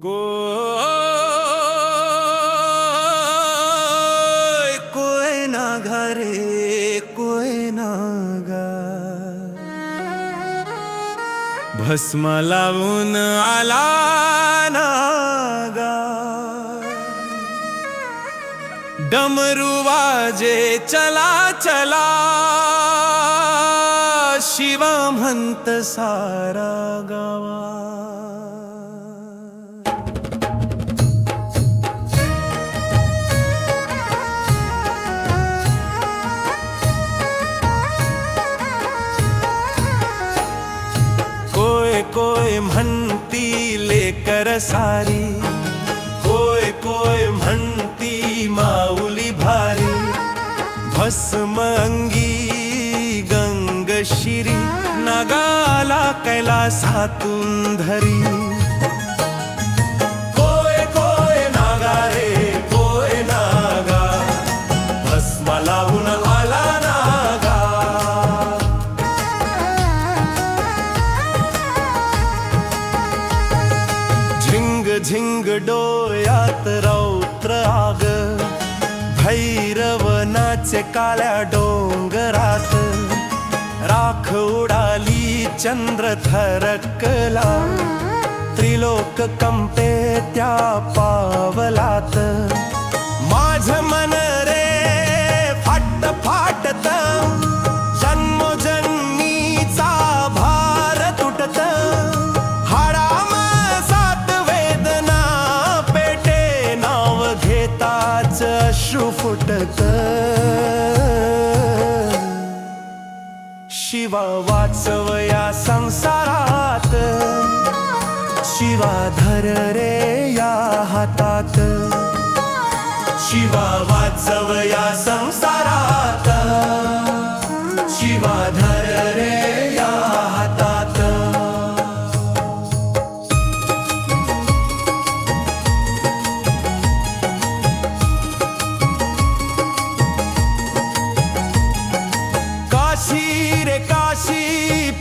कोय कोय ना घरे कोय ना गा, भस्म लावून आला नागा, डमरू वाजे चला चला, शिव म्हणत सारा गावा. कोय कोय म्हणती लेकर सारी, कोय कोय म्हणती माऊली भारी, भस्म अंगी गंगशिरी, नागाला कैलासातून धरी. कोय कोय नागा रे कोय नागा, भस्म लावून आला नागा. झिंग झिंग डोळ्यात रौद्र आग, भैरवनाचे काळ्या डोंगरात, राख उडाली चंद्र थरकला, त्रिलोक कंपे त्या पावलात. माझ मन रे फाट फाटत, जन्मोजन्मीचा भार तुटत, हाडाम सात वेदना पेटे, नाव घेताच अश्रू फुटत. शिवा वाचव या संसारात, शिवा धर रे या हातात, शिवा वाचव या संसारात, शिवा धर रे या हातात. काशी रे काशी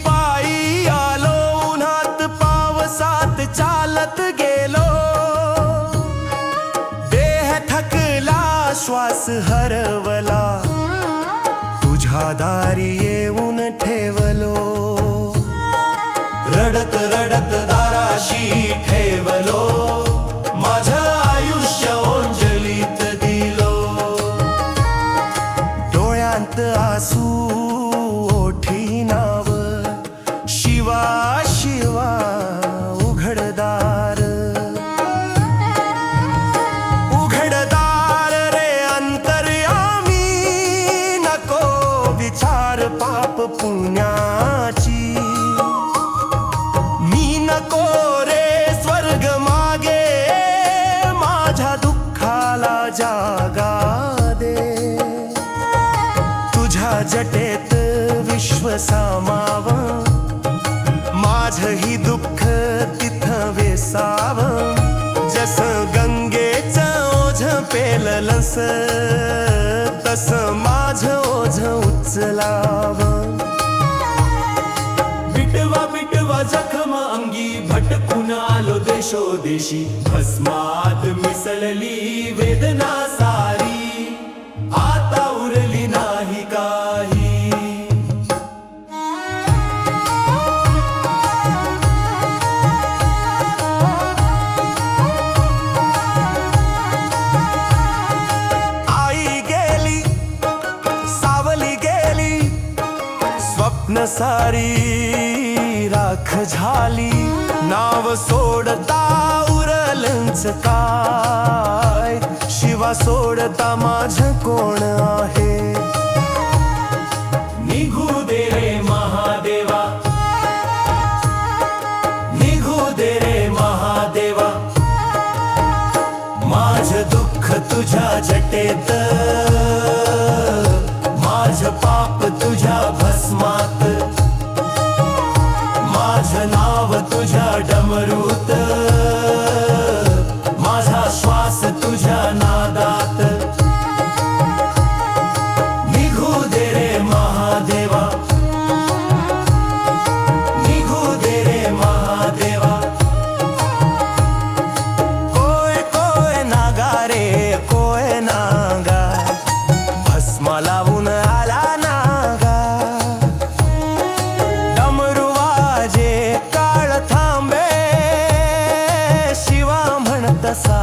पायी आलो, उन्हात पावसात चालत गेलो, देह थकला श्वास हरवला, तुझ्या दारी येऊन ठेवलो. रडत रडत दाराशी ठेवलो, माझं आयुष्य ओंजलीत दिलो. डोळ्यांत आसू ओठी नाव, शिवा शिवा उघडदार, उघडदार रे अंतर्यामी, नको विचार पाप पुण्याची. मी नको रे स्वर्ग मागे, माझ्या दुःखाला जागा दे. तुझ्या जटेत विश्व सामाव, माझही दुःख तिथं वेसाव. जस गंगेचं ओझ पेललंस, तस माझ ओझ उचलाव. बिटवा बिटवा जखम अंगी, भटकून आलो देशोदेशी, भस्मात मिसळली वेदना सारी, आता उरली नाही काही. आई गेली सावली गेली, स्वप्न सारी राख झाली, नाव सोडता उरलंच काय, शिवा सोडता माझ कोण आहे. निघू दे रे महादेवा, निघू दे रे महादेवा, माझ दुःख तुझ्या जटेत, माझ पाप तुझ्या भस्मात, माझ नाव तुझ्या डमरूत, माझा श्वास तुझ्या नादात. निघू दे रे महादेवा, निघू दे रे महादेवा. लावून आला नागा डमरू वाजे काळ थांबे शिवा म्हणत सा